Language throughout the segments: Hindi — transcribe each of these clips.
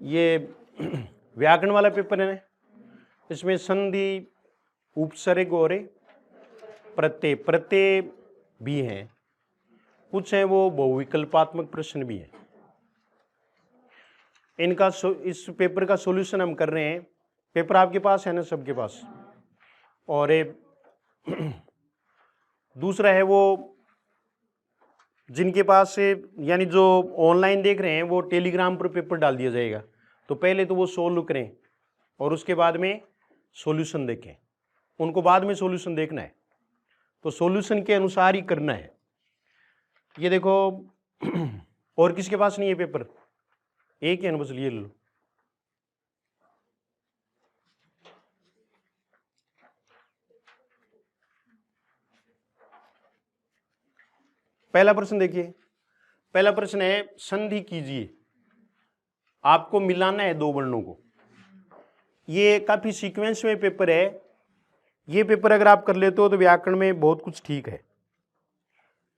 ये व्याकरण वाला पेपर है ना, इसमें संधि, उपसर्ग और प्रत्यय प्रत्यय भी हैं, कुछ हैं वो बहुविकल्पात्मक प्रश्न भी हैं। इनका इस पेपर का सॉल्यूशन हम कर रहे हैं। पेपर आपके पास है ना, सबके पास। और दूसरा है वो जिनके पास से यानी जो ऑनलाइन देख रहे हैं वो टेलीग्राम पर पेपर डाल दिया जाएगा, तो पहले तो वो सोल्व करें और उसके बाद में सॉल्यूशन देखें। उनको बाद में सॉल्यूशन देखना है, तो सॉल्यूशन के अनुसार ही करना है। ये देखो और किसके पास नहीं है पेपर? एक है ना बस, ये लो। पहला प्रश्न देखिए। पहला प्रश्न है संधि कीजिए। आपको मिलाना है दो वर्णों को। ये काफी सीक्वेंस में पेपर है। ये पेपर अगर आप कर लेते हो तो व्याकरण में बहुत कुछ ठीक है।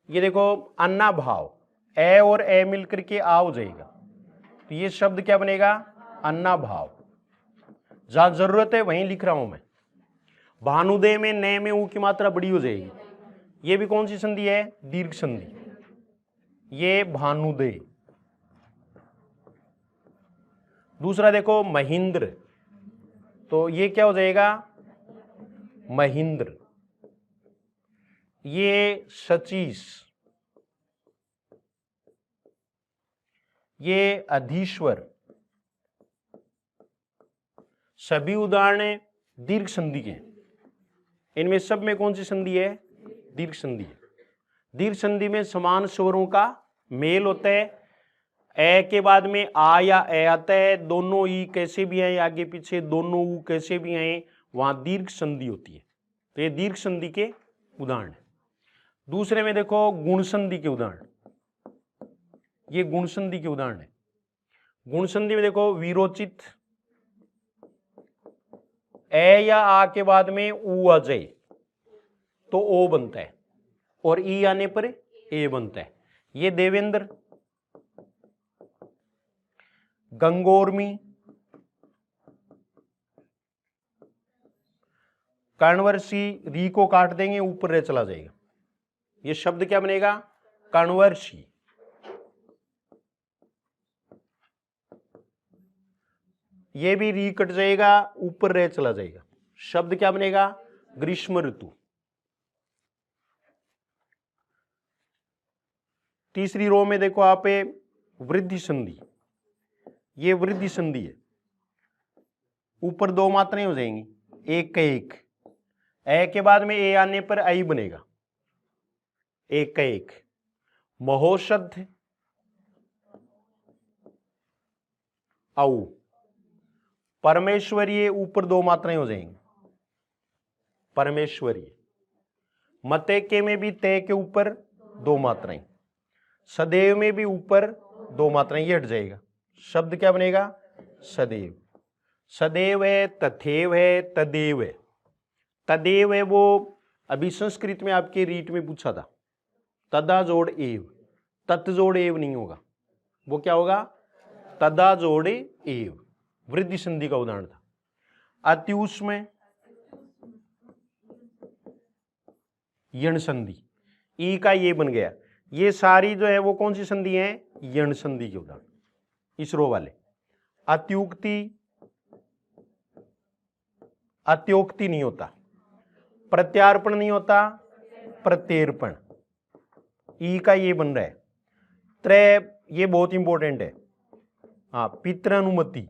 ये देखो अन्ना भाव, ए और ए मिलकर के आ हो जाएगा, तो ये शब्द क्या बनेगा? अन्ना भाव। जहां जरूरत है वहीं लिख रहा हूं मैं। भानुदय में न में ऊ की मात्रा बड़ी हो जाएगी। ये भी कौन सी संधि है? दीर्घ संधि। ये भानुदय। दूसरा देखो महेंद्र, तो ये क्या हो जाएगा? महेंद्र। ये सचीस, ये अधीश्वर। सभी उदाहरण दीर्घ संधि के। इनमें सब में कौन सी संधि है? दीर्घ संधि है। दीर्घ संधि में समान स्वरों का मेल होता है। ए के बाद में आ या ए आता है, दोनों ई कैसे भी आए आगे पीछे, दोनों ऊ कैसे भी आए, वहां दीर्घ संधि होती है। तो ये दीर्घ संधि के उदाहरण है। दूसरे में देखो गुण संधि के उदाहरण। ये गुण संधि के उदाहरण है। गुण संधि में देखो विरोचित, ए या आ के बाद में ऊ आ जाए तो ओ बनता है, और ई आने पर ए बनता है। ये देवेंद्र। गंगोर्मी, कर्णवर्षी, री को काट देंगे ऊपर रे चला जाएगा। ये शब्द क्या बनेगा? कर्णवर्षी। ये भी री कट जाएगा, ऊपर रे चला जाएगा। शब्द क्या बनेगा? ग्रीष्म ऋतु। तीसरी रो में देखो आप वृद्धि संधि। ये वृद्धि संधि है। ऊपर दो मात्राएं हो जाएंगी, एक का एक। ए के बाद में ए आने पर आई बनेगा, एक का एक। महोषध, औ। परमेश्वरीय, ऊपर दो मात्राएं हो जाएंगी, परमेश्वरीय। मते के में भी ते के ऊपर दो मात्राएं। सदैव में भी ऊपर दो मात्राएं, ये हट जाएगा। शब्द क्या बनेगा? सदैव। सदैव है, तथैव है, तदेव है। तदेव है वो अभी संस्कृत में आपके रीट में पूछा था, तदा जोड़ एव। तत् जोड़ एव नहीं होगा, वो क्या होगा? तदा जोड़ एव। वृद्धि संधि का उदाहरण था। अत्युष्म, यण संधि, ई का ये बन गया। ये सारी जो है वो कौन सी संधि है? यण संधि के उदाहरण, इस रो वाले। अत्युक्ति, अत्योक्ति नहीं होता। प्रत्यार्पण नहीं होता, प्रत्यर्पण। ई का ये बन रहा है। त्रय, ये बहुत इंपॉर्टेंट है। हाँ, पितृनुमति।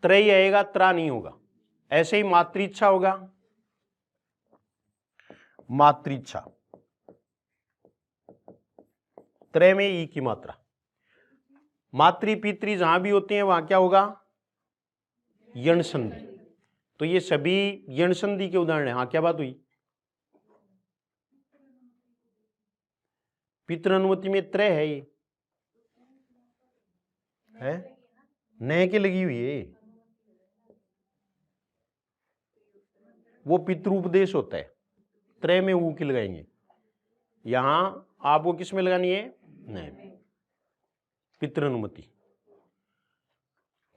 त्रय आएगा, त्रा नहीं होगा। ऐसे ही मातृच्छा होगा, मातृच्छा। त्रय में ई की मात्रा। मातृ पितृ जहां भी होते हैं वहां क्या होगा? यण संधि। तो ये सभी यण संधि के उदाहरण है। हाँ, क्या बात हुई? पितृनुमति में त्रय है, ये है न के लगी हुई है, वो पितृपदेश होता है। त्रय में ऊ की लगाएंगे। यहां आपको किस में लगानी है? नहीं, पितृनुमति।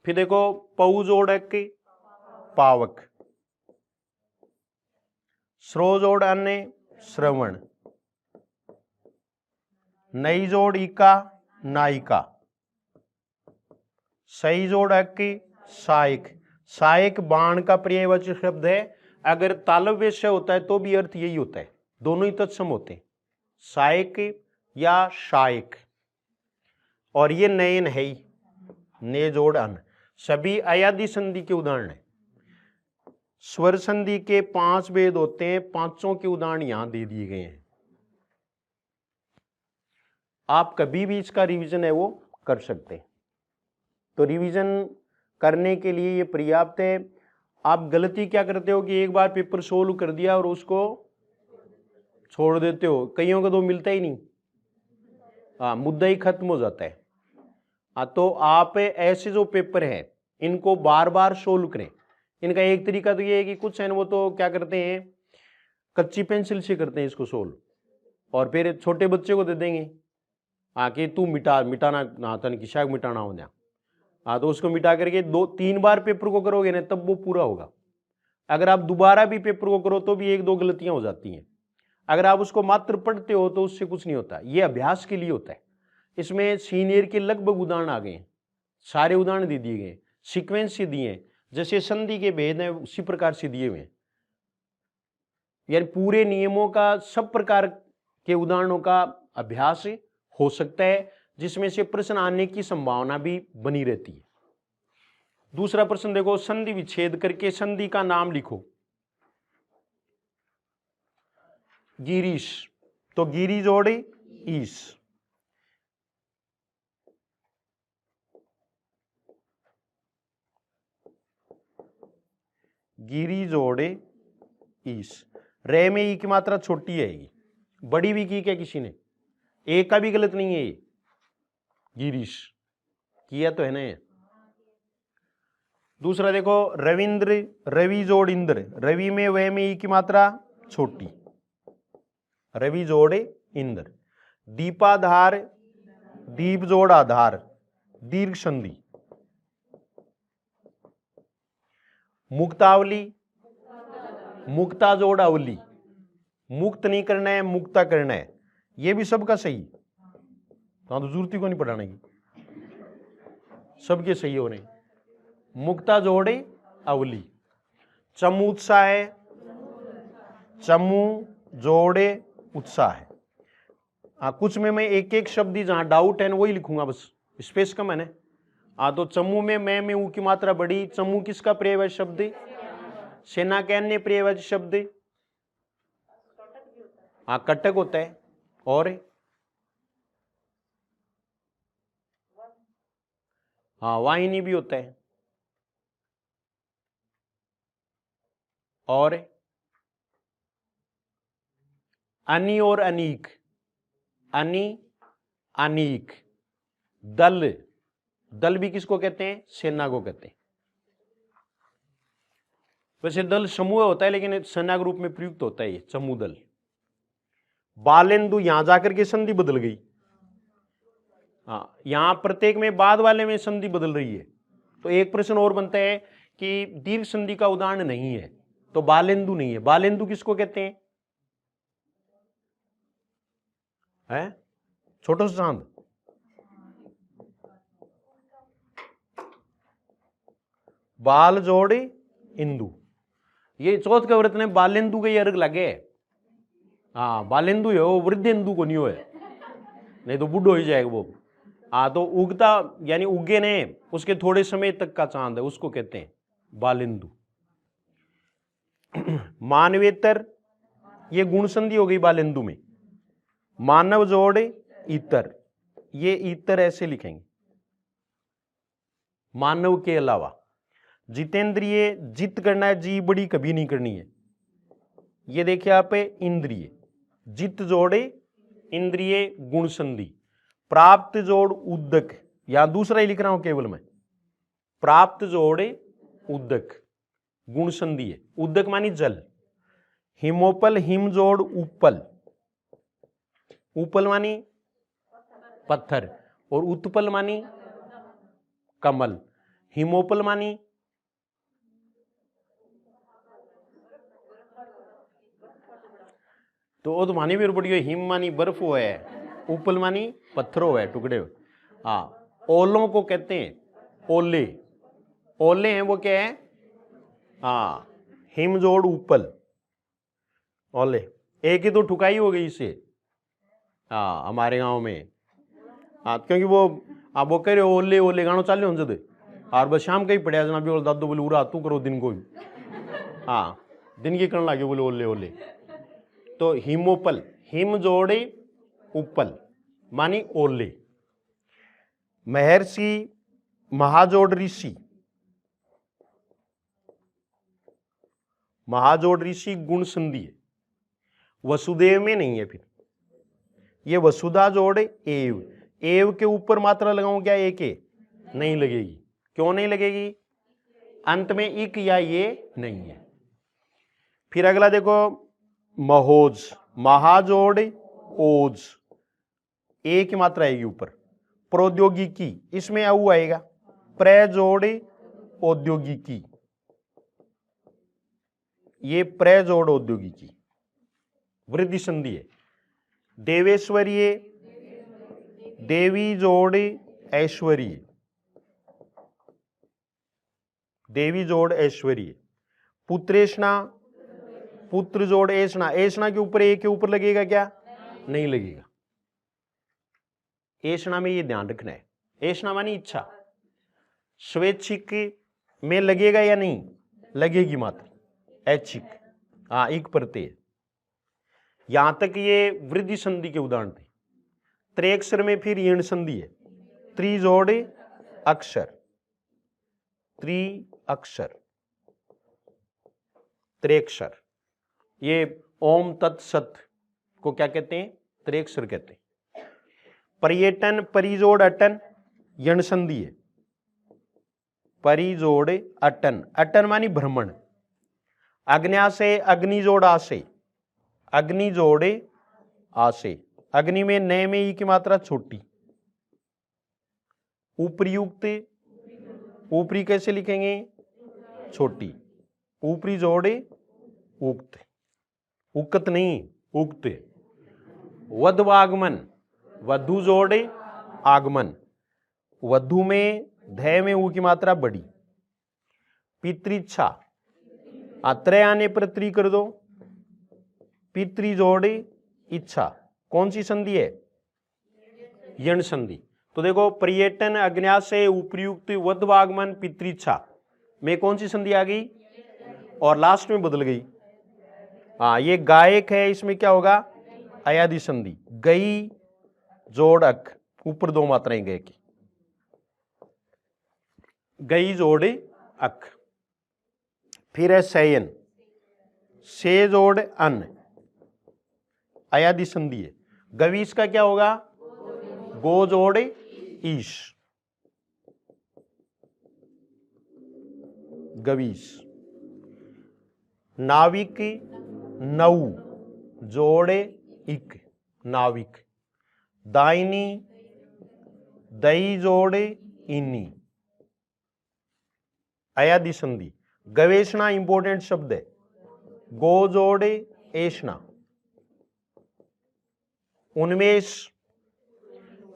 फिर देखो पऊ जोड़ के पावक, श्रो जोड़ अन्य श्रवण, नई जोड़ इका नायिका, सही जोड़ की सहायक। सहायक बाण का पर्यायवाची शब्द है। अगर तालव्य से होता है तो भी अर्थ यही होता है, दोनों ही तत्सम होते हैं, सहायक या सहायक। और ये नयन है ही, ने जोड़ अन, सभी अयादि संधि के उदाहरण है। स्वर संधि के 5 भेद होते हैं, 5 के उदाहरण यहां दे दिए गए हैं। आप कभी भी इसका रिवीजन है वो कर सकते हैं। तो रिवीजन करने के लिए ये पर्याप्त है। आप गलती क्या करते हो कि एक बार पेपर सोल्व कर दिया और उसको छोड़ देते हो, कईयों को तो मिलता ही नहीं, मुद्दा ही खत्म हो जाता है। तो आप ऐसे जो पेपर है इनको बार बार सोल्व करें। इनका एक तरीका तो ये है कि कुछ है वो तो क्या करते हैं, कच्ची पेंसिल से करते हैं इसको सोल्व, और फिर छोटे बच्चे को दे देंगे कि तू मिटाना नातन की शायद मिटाना हो जाए। तो उसको मिटा करके 2-3 बार पेपर को करोगे ना तब वो पूरा होगा। अगर आप दोबारा भी पेपर को करो तो भी 1-2 गलतियां हो जाती हैं। अगर आप उसको मात्र पढ़ते हो तो उससे कुछ नहीं होता, ये अभ्यास के लिए होता है। इसमें सीनियर के लगभग उदाहरण आ गए हैं, सारे उदाहरण दे दिए गए, सीक्वेंस से दिए हैं, जैसे संधि के भेद हैं उसी प्रकार से दिए हुए हैं। यानी पूरे नियमों का सब प्रकार के उदाहरणों का अभ्यास हो सकता है, जिसमें से प्रश्न आने की संभावना भी बनी रहती है। दूसरा प्रश्न देखो, संधि विच्छेद करके संधि का नाम लिखो। गिरीश, तो गिरी जोड़े ईश, गिरी जोड़े ईश। रे में ई की मात्रा छोटी है, बड़ी भी की क्या किसी ने? एक का भी गलत नहीं है ये, गिरीश किया तो है ना। दूसरा देखो, रविंद्र, रवि जोड़ इंद्र, रवि में वे में ई की मात्रा छोटी, रवि जोड़े इंद्र। दीपाधार, दीप जोड़ आधार, दीर्घ संधि। मुक्तावली, मुक्ता जोड़ अवली, मुक्त नहीं करना है मुक्ता करना है, ये भी सबका सही। तो जरूरत ही को नहीं पढ़ाने की, सबके सही हो रहे। मुक्ता जोड़े अवली। चमू उत्साह है, चमू जोड़े उत्साह है। कुछ में मैं एक एक शब्द ही जहां डाउट है ना वही लिखूंगा, बस स्पेस कम है ना। तो चमू में मैं ऊ की मात्रा बड़ी। चमू किसका पर्यायवाची शब्द? सेना के अन्य पर्यायवाची शब्द कटक होता है। और वाहिनी भी होता है। और अनि और अनीक, अनि अनीक। दल, दल भी किसको कहते हैं? सेना को कहते हैं। वैसे दल समूह होता है लेकिन सेना के रूप में प्रयुक्त होता है ये समूह दल। बालेंदु, यहां जाकर के संधि बदल गई। यहां प्रत्येक में बाद वाले में संधि बदल रही है। तो एक प्रश्न और बनता है कि दीर्घ संधि का उदाहरण नहीं है, तो बालेंदु नहीं है। बालेंदु किसको कहते हैं? छोटो सा चांद। बाल जोड़े इंदु, ये चौथ के व्रत ने बालेंदु के अर्घ लगे। बालेंदु है वो, वृद्धेंदु को नहीं हो, नहीं तो बुढ़ो हो जाएगा वो। तो उगता यानी उगे ने उसके थोड़े समय तक का चांद है, उसको कहते हैं बालेंदु। मानवेतर, ये गुण संधि हो गई बालेंदु में। मानव जोड़े इतर, ये इतर ऐसे लिखेंगे, मानव के अलावा। जितेंद्रिय, जित करना है, जी बड़ी कभी नहीं करनी है। ये देखिए आप, इंद्रिय, जित जोड़े इंद्रिय गुण संधि। प्राप्त जोड़ उद्दक, यहां दूसरा ही लिख रहा हूं केवल मैं। प्राप्त जोड़े उद्दक गुण संधि है। उद्दक मानी जल। हिमोपल, हिम जोड़ उपल, उपल मानी पत्थर और उत्पल मानी कमल। हिमोपल मानी तो वो तो मानी भी पड़ी है। हिम मानी बर्फ हो है, उपल मानी पत्थर हो है, टुकड़े हो। हाँ, ओलों को कहते हैं ओले। ओले हैं वो क्या है? हाँ, हिम जोड़ उपल ओले। एक ही तो ठुकाई हो गई इससे। हाँ, हमारे गांव में। हाँ, क्योंकि वो आप वो कह रहे हो ओले ओले गानो चाले हो जद और बस शाम का ही पड़िया जना भी दादू बोले उरा तू करो दिन को ही। हाँ, दिन की करने लगे बोले ओले ओले। तो हिमोपल, हिम जोड़े उपल मानी ओले। महर्षि महाजोड़ ऋषि, महाजोड़ ऋषि गुण संधि है, वसुदेव में नहीं है। फिर ये वसुधा जोड़ एव, एव के ऊपर मात्रा लगाऊं क्या? एक नहीं लगेगी। क्यों नहीं लगेगी? अंत में इक या ये नहीं है। फिर अगला देखो महोज, महाजोड़ ओज, एक मात्रा आएगी ऊपर। प्रौद्योगिकी, इसमें औ आएगा। प्रजोड़ औद्योगिकी, ये प्रजोड़ औद्योगिकी वृद्धि संधि है। देवेश्वरीय, देवी जोड़ ऐश्वर्य, देवी जोड़ ऐश्वर्य। पुत्रेष्णा, पुत्र जोड़ ऐष्णा, ऐष्णा के ऊपर एक के ऊपर लगेगा क्या? नहीं लगेगा। ऐष्णा में ये ध्यान रखना है। ऐष्णा मानी इच्छा। स्वैच्छिक में लगेगा या नहीं? लगेगी मात्र। ऐच्छिक, हाँ, एक प्रत्यय। यहां तक ये वृद्धि संधि के उदाहरण थे। त्रेक्षर में फिर यण संधि है। त्रिजोड़ अक्षर, त्रि अक्षर, त्रेक्षर। ये ओम तत्सत को क्या कहते हैं? त्रेक्षर कहते हैं। पर्यटन, परिजोड़ अटन, यण संधि है। परिजोड़ अटन, अटन मानी भ्रमण। अग्न्याशय, अग्नि जोड़ आशय, अग्नि जोड़े आशय। अग्नि में नए में ई की मात्रा छोटी। उपरियुक्त, ऊपरी कैसे लिखेंगे? छोटी। ऊपरी जोड़े उक्त, उक्त नहीं उक्त। वधवागमन, वधु जोड़े आगमन, वधु में धय में ऊ की मात्रा बड़ी। पितृच्छा, त्रय आने पर त्रि कर दो। पितृ जोड़े इच्छा, कौन सी संधि है? यण संधि। तो देखो पर्यटन, अग्न्याशय, उपयुक्त, वधवागमन, पितृच्छा में कौन सी संधि आ गई? और लास्ट में बदल गई। हाँ, ये गायक है, इसमें क्या होगा? अयादि संधि। गई जोड़ अक, ऊपर दो मात्राएं गए की। गई जोड़े अक। फिर है शयन, से जोड़ अन, अयादि संधि है। गवीश का क्या होगा? गो जोड़े ईश, गवीश। नाविक, नौ जोड़े इक, नाविक। दाइनी, दई जोड़े इनी, अयादि संधि। गवेषणा इंपॉर्टेंट शब्द है। गो जोड़े ऐष्णा। उन्मेष,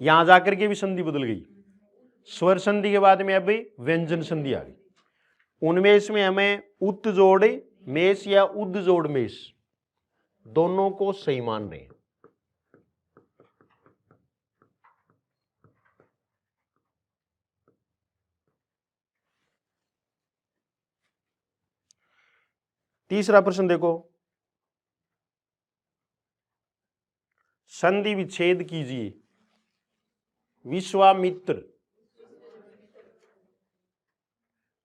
यहां जाकर के भी संधि बदल गई। स्वर संधि के बाद में अब व्यंजन संधि आ गई। उन्मेष में हमें उत जोड़े मेष या उद जोड़ मेष, दोनों को सही मान रहे हैं। तीसरा प्रश्न देखो, संधि विच्छेद कीजिए। विश्वामित्र,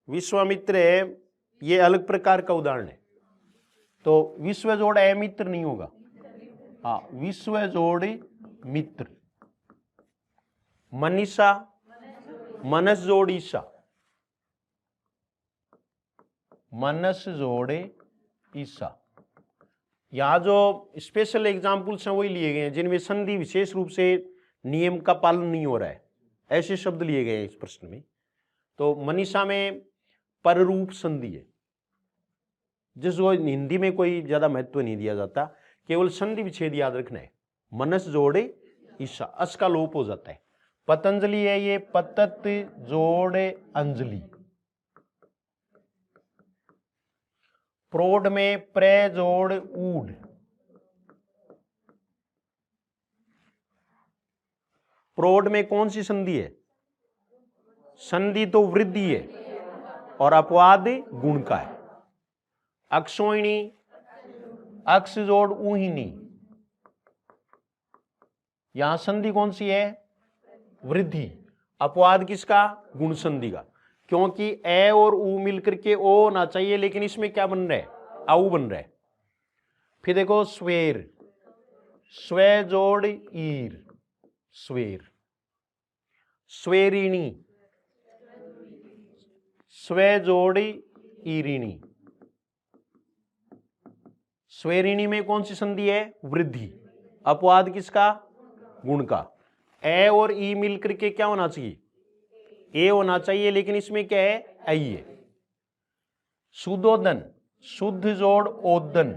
विश्वामित्र है, ये अलग प्रकार का उदाहरण है। तो विश्व जोड़ अमित्र नहीं होगा। हाँ, विश्व जोड़ मित्र। मनीषा, मनस जोड़ ईशा, मनस जोड़े ईशा। यहाँ जो स्पेशल एग्जाम्पल्स हैं वही लिए गए हैं जिनमें संधि विशेष रूप से नियम का पालन नहीं हो रहा है, ऐसे शब्द लिए गए हैं इस प्रश्न में। तो मनीषा में पररूप संधि है, जिसको हिंदी में कोई ज्यादा महत्व नहीं दिया जाता, केवल संधि विच्छेद याद रखना है। मनस जोड़े ईशा, अस का लोप हो जाता है। पतंजलि है ये पतत जोड़े अंजलि। प्रौढ़ में प्रे जोड़ ऊढ़। प्रौढ़ में कौन सी संधि है? संधि तो वृद्धि है और अपवाद गुण का है। अक्षोहिणी, अक्ष जोड़ ऊहिनी, यहां संधि कौन सी है? वृद्धि। अपवाद किसका? गुण संधि का, क्योंकि ए और ऊ मिलकर के ओ होना चाहिए, लेकिन इसमें क्या बन रहा है? आऊ बन रहा है। फिर देखो स्वेर, स्वे जोड़ ईर, स्वेर। स्वेरिणी, स्वे जोड़ ईरिणी। स्वेरिणी में कौन सी संधि है? वृद्धि। अपवाद किसका? गुण का। ए और ई मिलकर के क्या होना चाहिए? ए होना चाहिए, लेकिन इसमें क्या है? आई है। सुदोदन, शुद्ध जोड़ ओदन,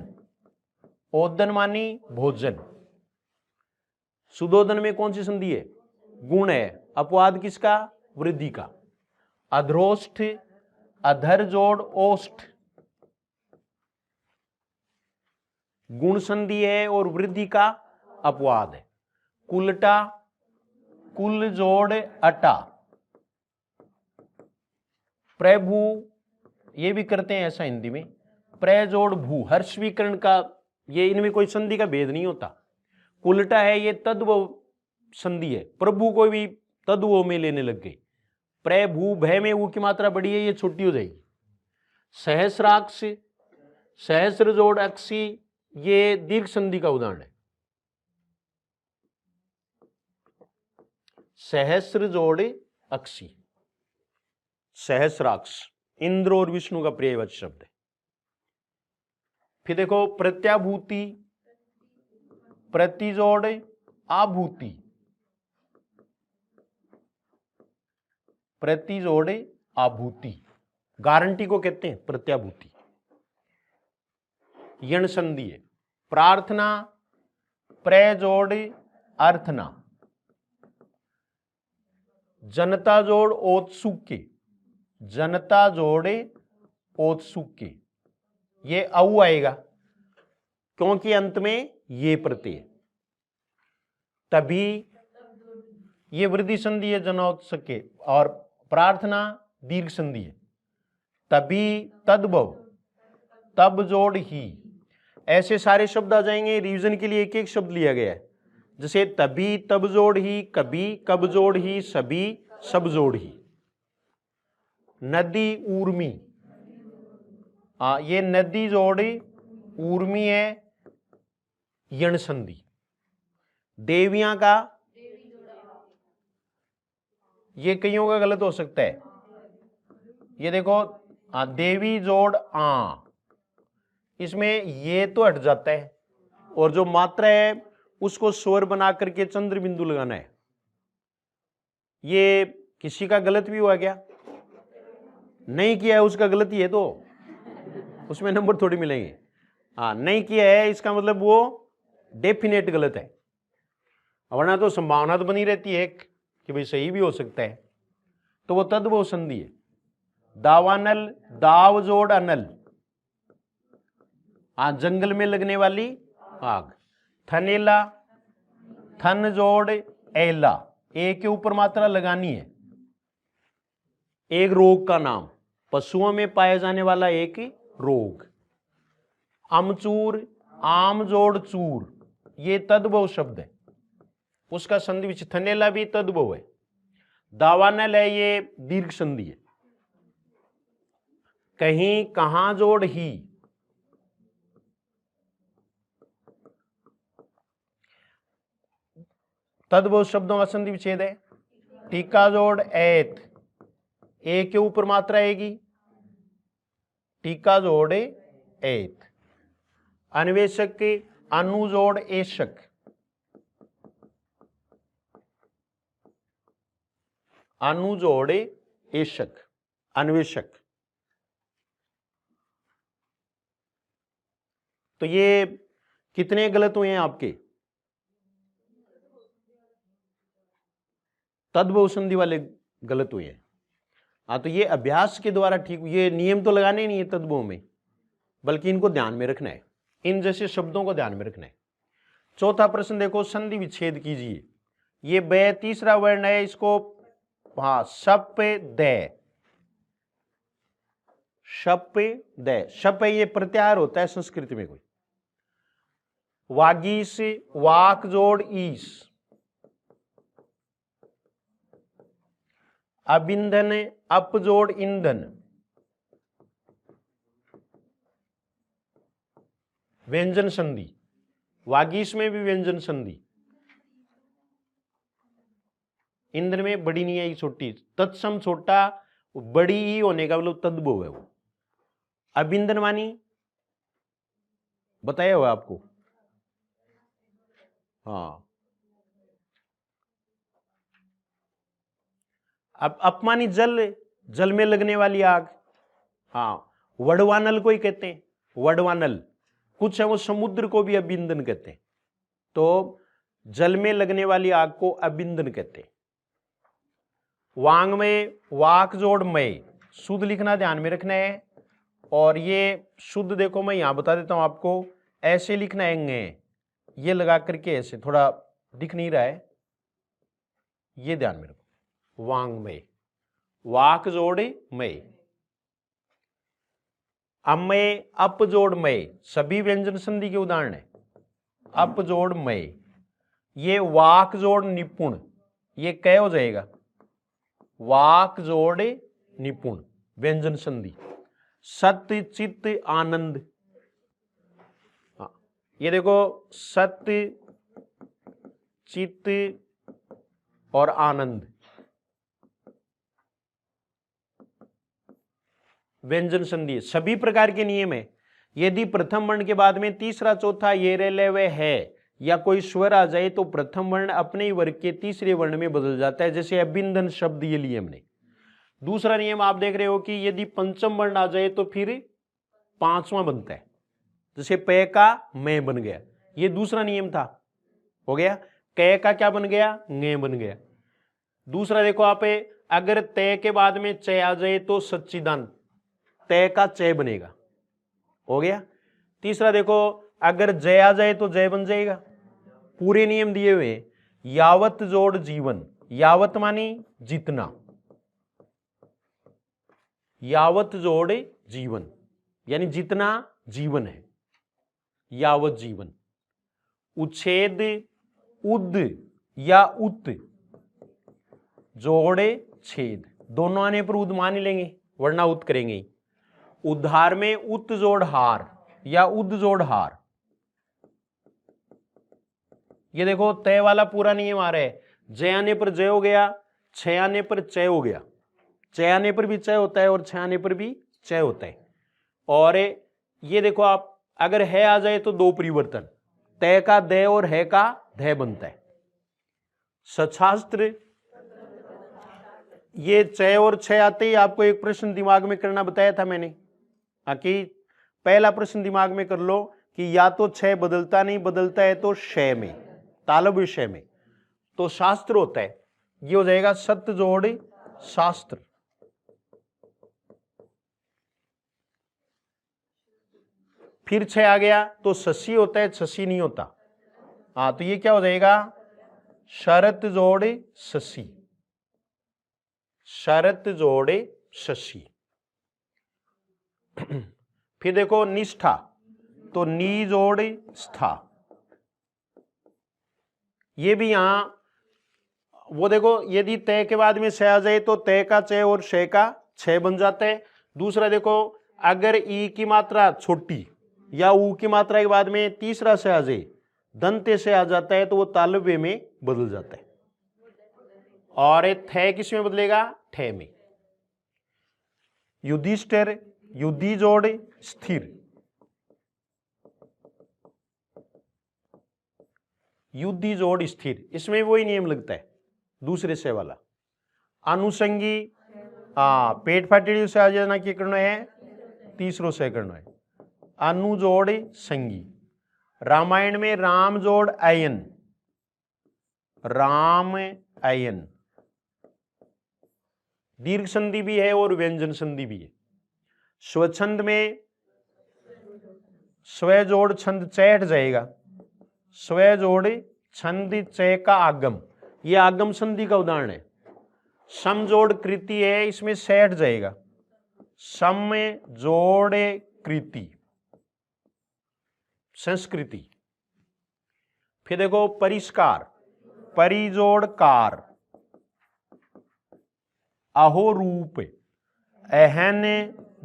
ओदन मानी भोजन। सुदोदन में कौन सी संधि है? गुण है। अपवाद किसका? वृद्धि का। अधरोष्ठ, अधर जोड़ ओष्ठ, गुण संधि है और वृद्धि का अपवाद है। कुलटा, कुल जोड़ अटा। प्रभु, ये भी करते हैं ऐसा हिंदी में, प्रे जोड़ भू, हर्षवीकरण का, ये इनमें कोई संधि का भेद नहीं होता। कुलटा है ये तद्भव संधि है, प्रभु को भी तद्भव में लेने लग गए। प्रभु भय में वो की मात्रा बड़ी है, ये छोटी हो जाएगी। सहस्राक्ष, सहस्र जोड़ अक्षी, ये दीर्घ संधि का उदाहरण है। सहस्र जोड़ अक्षी, सहस्राक्ष इंद्र और विष्णु का पर्यायवाची शब्द है। फिर देखो प्रत्याभूति, प्रति जोड़ आभूति, प्रति जोड़ आभूति, गारंटी को कहते हैं प्रत्याभूति। यण संधि है। प्रार्थना, प्रे जोड़ अर्थना। जनता जोड़ औत्सुक्य, जनता जोड़े औत्सुक्य, ये औ आएगा क्योंकि अंत में ये प्रत्यय। तभी ये वृद्धि संधि है जनौत्सुक्य, और प्रार्थना दीर्घ संधि है। तभी, तद्भव, तब जोड़ ही, ऐसे सारे शब्द आ जाएंगे। रिवीजन के लिए एक एक शब्द लिया गया है, जैसे तभी, तब जोड़ ही, कभी, कब जोड़ ही, सभी, सब जोड़ ही। नदी ऊर्मी, ये नदी जोड़ी ऊर्मी है, यण संधि। देवियां का, ये कईयों का गलत हो सकता है। ये देखो देवी जोड़ आ, इसमें ये तो हट जाता है, और जो मात्रा है उसको स्वर बना करके चंद्र बिंदु लगाना है। ये किसी का गलत भी हुआ क्या? नहीं किया है उसका गलती है, तो उसमें नंबर थोड़ी मिलेंगे। नहीं किया है इसका मतलब वो डेफिनेट गलत है, वरना तो संभावना तो बनी रहती है कि भाई सही भी हो सकता है। तो वो तद्भव संधि है। दावानल, दाव जोड़ अनल, जंगल में लगने वाली आग। थनेला, थन जोड़ एला, एक के ऊपर मात्रा लगानी है। एक रोग का नाम, पशुओं में पाया जाने वाला एक रोग। अमचूर, आम जोड़ चूर, ये तद्भव शब्द है, उसका संधि विच्छेद। थनेला भी तद्भव है। दावानल है, ये दीर्घ संधि है। कहीं, कहां जोड़ ही, तद्भव शब्दों का संधि विच्छेद है। टीका जोड़ ऐत, एक के ऊपर मात्रा आएगी, टीका जोड़ ऐत। अन्वेषक के अनु जोड़ एशक, अनु जोड़ एशक, अन्वेषक। तो ये कितने गलत हुए हैं आपके? तद्भव संधि वाले गलत हुए हैं। हाँ, तो ये अभ्यास के द्वारा ठीक, ये नियम तो लगाने नहीं है तद्भव में, बल्कि इनको ध्यान में रखना है, इन जैसे शब्दों को ध्यान में रखना है। चौथा प्रश्न देखो, संधि विच्छेद कीजिए। ये ब तीसरा वर्ण है, इसको हाँ शप द, शप द, शप ये प्रत्याहार होता है संस्कृत में कोई। वागीस, वाक जोड़ ईस, अबिंधन, अप जोड़ ईंधन, व्यंजन संधि, वागीस में भी व्यंजन संधि, ईंधन में बड़ी नहीं है छोटी, तत्सम छोटा, बड़ी ही होने का मतलब तद्भव है वो। अबिंधन मानी बताया हुआ आपको, हाँ। अब अपमानी जल, जल में लगने वाली आग, हाँ। वडवानल को ही कहते हैं, वडवानल। कुछ है वो समुद्र को भी अबिंधन कहते हैं। तो जल में लगने वाली आग को अबिंधन कहते हैं। वांग में वाक जोड़ मय, शुद्ध लिखना ध्यान में रखना है। और ये शुद्ध देखो मैं यहां बता देता हूं आपको, ऐसे लिखना है, ये लगा करके ऐसे, थोड़ा दिख नहीं रहा है, ये ध्यान में रखो। वांग में वाक जोड़े मय, अमय अप जोड़ मय, सभी व्यंजन संधि के उदाहरण है। अप जोड़ मय, ये वाक जोड़ निपुण, ये कै हो जाएगा, वाक जोड़ निपुण, व्यंजन संधि। सत्य चित्त आनंद, हाँ ये देखो सत्य चित्त और आनंद, व्यंजन संधि। सभी प्रकार के नियम है। यदि प्रथम वर्ण के बाद में तीसरा चौथा ये रह वे है या कोई स्वर आ जाए तो प्रथम वर्ण अपने ही वर्ग के तीसरे वर्ण में बदल जाता है, जैसे अबिंधन शब्द ये लिए हमने। दूसरा नियम आप देख रहे हो कि यदि पंचम वर्ण आ जाए तो फिर पांचवा बनता है, जैसे पे का मैं बन गया, ये दूसरा नियम था, हो गया। कै का क्या बन गया, ङे बन गया। दूसरा देखो आप, अगर तय के बाद में चय आ जाए तो सच्चिदान, तय का चय बनेगा, हो गया। तीसरा देखो, अगर जय आ जाए तो जय बन जाएगा। पूरे नियम दिए हुए। यावत जोड़ जीवन, यावत मानी जितना, यावत जोड़ जीवन यानी जितना जीवन है, यावत जीवन। उच्छेद उद या उत जोड़े छेद, दोनों आने पर उद मान लेंगे वरना उत करेंगे। उद्धार में उत जोड़ हार या उद जोड़ हार। ये देखो तय वाला पूरा नियम आ रहा है, जय आने पर जय हो गया, छय आने पर चय हो गया, चय आने पर भी चय होता है और छय आने पर भी चय होता है। और ये देखो आप, अगर है आ जाए तो दो परिवर्तन, तय का दय और है का धय बनता है। सच्छास्त्र, ये चय और छय आते ही आपको एक प्रश्न दिमाग में करना बताया था मैंने, कि पहला प्रश्न दिमाग में कर लो कि या तो छय बदलता नहीं, बदलता है तो शय में, तालब विषय में, तो शास्त्र होता है। ये हो जाएगा सत्य जोड़ शास्त्र। फिर छह आ गया तो शशि होता है, शशि नहीं होता। हाँ तो ये क्या हो जाएगा, शरत जोड़े शशि, शरत जोड़े शशि। फिर देखो निष्ठा, तो नी जोड़े स्था। ये भी यहां वो देखो, यदि तय के बाद में छ आ जाए तो तय का चय और शय का छह बन जाता है। दूसरा देखो, अगर ई की मात्रा छोटी या ऊ की मात्रा के बाद में तीसरा से आ जाए, दंते से आ जाता है, तो वो तालव्य में बदल जाता है। और थे किस में बदलेगा, ठे में। युधिष्ठिर, युद्धि जोड़ स्थिर, युद्धि जोड़ स्थिर, इसमें वही नियम लगता है दूसरे से वाला। अनुसंगी पेट फाटेड़ी से आ जाना क्या करना है, तीसरो से करना है। अनु जोड़ संगी। रामायण में राम जोड़ अयन, राम अयन। दीर्घ संधि भी है और व्यंजन संधि भी है। स्वछंद में स्व जोड़ छंद चैठ जाएगा, स्व जोड़ छंद चय का आगम, ये आगम संधि का उदाहरण है। सम जोड़ कृति है, इसमें सेठ जाएगा, सम जोड़ कृति संस्कृति। फिर देखो परिष्कार, परिजोड़ कार। अहो रूप, अहन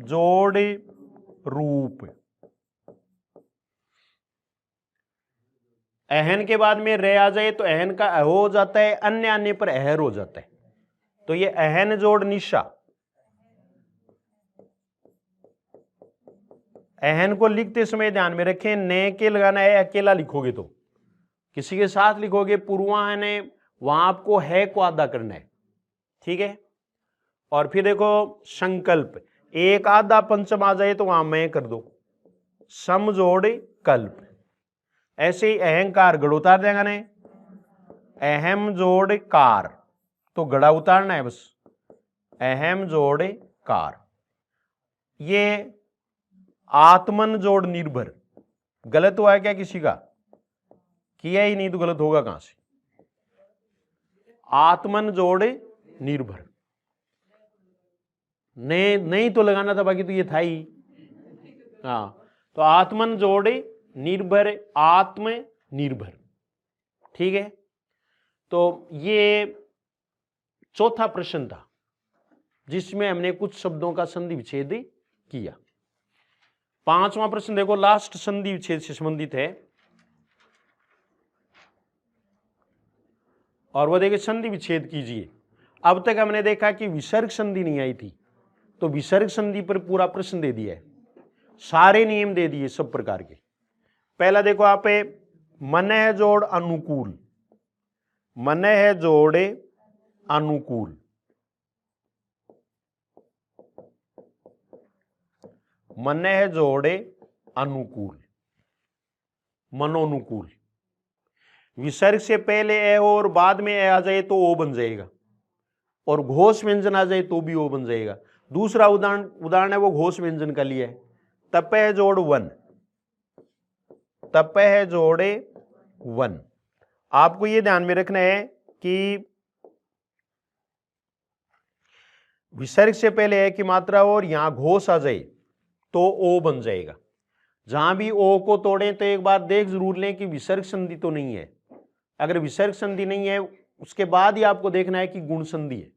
जोड़ रूप। अहन के बाद में रे आ जाए तो अहन का अहो हो जाता है, अन्य आने पर अहर हो जाता है। तो ये अहन जोड़ निशा। अहन को लिखते समय ध्यान में रखें, ने के लगाना है, अकेला लिखोगे तो, किसी के साथ लिखोगे पूर्वाहन है, वहां आपको है को आधा करना है, ठीक है। और फिर देखो संकल्प, एक आधा पंचम आ जाए तो वहां मैं कर दो, सम जोड़ कल्प। ऐसे ही अहंकार गड़ उतार देगा ने, अहम जोड़ कार, तो गड़ा उतारना है बस, अहम जोड़ कार। ये आत्मन जोड़ निर्भर, गलत हुआ है क्या किसी का, किया ही नहीं तो गलत होगा कहां से। आत्मन जोड़ निर्भर, नहीं तो लगाना था, बाकी तो ये था ही। तो आत्मन जोड़ निर्भर, आत्म निर्भर, ठीक है। तो ये चौथा प्रश्न था जिसमें हमने कुछ शब्दों का संधि विच्छेद किया। पांचवा प्रश्न देखो, लास्ट संधि विच्छेद से संबंधित है, और वो देखिए संधि विच्छेद कीजिए। अब तक हमने देखा कि विसर्ग संधि नहीं आई थी, तो विसर्ग संधि पर पूरा प्रश्न दे दिया है, सारे नियम दे दिए सब प्रकार के। पहला देखो आप, मन है जोड़ अनुकूल, मन है जोड़ अनुकूल, मन है जोड़ अनुकूल, मनोनुकूल। विसर्ग से पहले ए हो और बाद में ए आ जाए तो ओ बन जाएगा, और घोष व्यंजन आ जाए तो भी ओ बन जाएगा। दूसरा उदाहरण है वो घोष व्यंजन का लिया है, तप है जोड़ वन, तप है जोड़े वन। आपको ये ध्यान में रखना है कि विसर्ग से पहले ए की मात्रा और यहां घोष आ जाए तो ओ बन जाएगा। जहां भी ओ को तोड़े तो एक बार देख जरूर लें कि विसर्ग संधि तो नहीं है। अगर विसर्ग संधि नहीं है उसके बाद ही आपको देखना है कि गुण संधि है।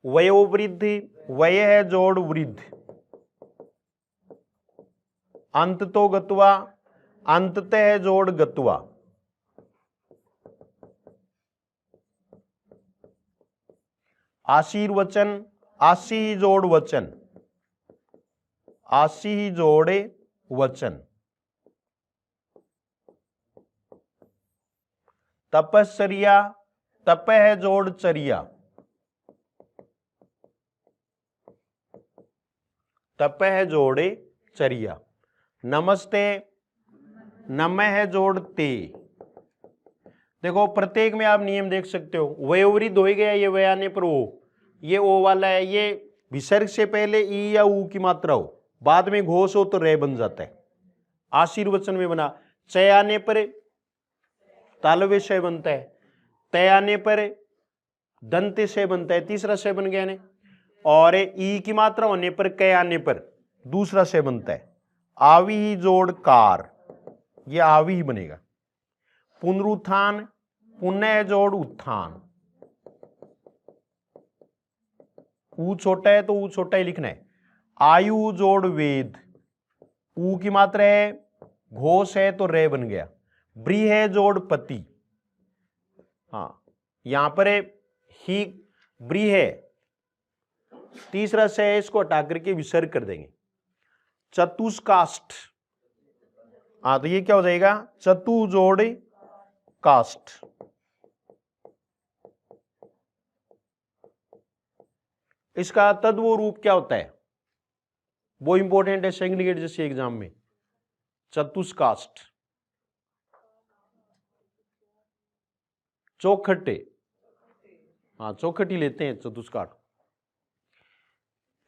वयोवृद्ध, वय है जोड़ वृद्ध, अंत तो गत्वा, अंततः है जोड़ गत्वा। आशीर्वचन, आशी ही जोड़ वचन, आशी ही जोड़े वचन। तपश्चर्या, तप है जोड़ चर्या, तप है जोड़े चर्या। नमस्ते, नम है जोड़ ते। देखो प्रत्येक में आप नियम देख सकते हो, वयोवृद्ध हो गया, ये वय आने पर ओ, ये ओ वाला है, ये विसर्ग से पहले ई या ऊ की मात्रा हो, बाद में घोष हो तो रे बन जाता है। आशीर्वचन में बना, चय आने पर तालव्य से बनता है, तय आने पर दंत से बनता है, तीसरा से बन गया ने, और ई की मात्रा होने पर कै आने पर दूसरा से बनता है। आवी ही जोड़ कार, ये आवी ही बनेगा। पुनरुत्थान, पुनः जोड़ उत्थान, ऊ छोटा है तो ऊ छोटा ही लिखना है। आयु जोड़ वेद, ऊ की मात्रा है, घोष है तो रे बन गया। ब्री है जोड़ पति, यहां पर है ही ब्री है, तीसरा से है, इसको हटा करके विसर्ग कर देंगे। चतुष्काष्ठ, तो ये क्या हो जाएगा, चतु जोड़ कास्ट। इसका तद्व रूप क्या होता है, वो इंपॉर्टेंट है सेकंड ग्रेड जैसे एग्जाम में। चतुष्काष्ट, चौखटे, हाँ चौखटी लेते हैं चतुष्काष्ट।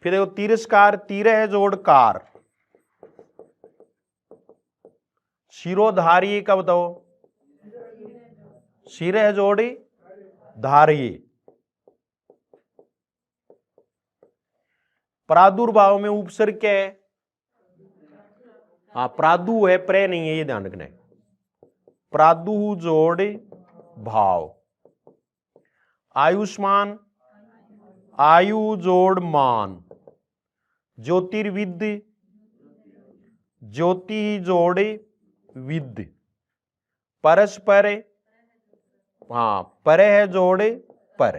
फिर देखो तिरस्कार, तिरह जोड़ कार। शिरोधार्य का बताओ, शिरह जोड़ी धार्य। प्रादुर्भाव में उपसर्ग क्या है, हाँ प्रादु है, प्रे नहीं है, ये ध्यान रखना है। प्रादु जोड़ भाव। आयुष्मान, आयु जोड़ मान। ज्योतिर्विद्य, ज्योति जोड़े विद्य। परस्पर, हाँ परह जोड़े पर,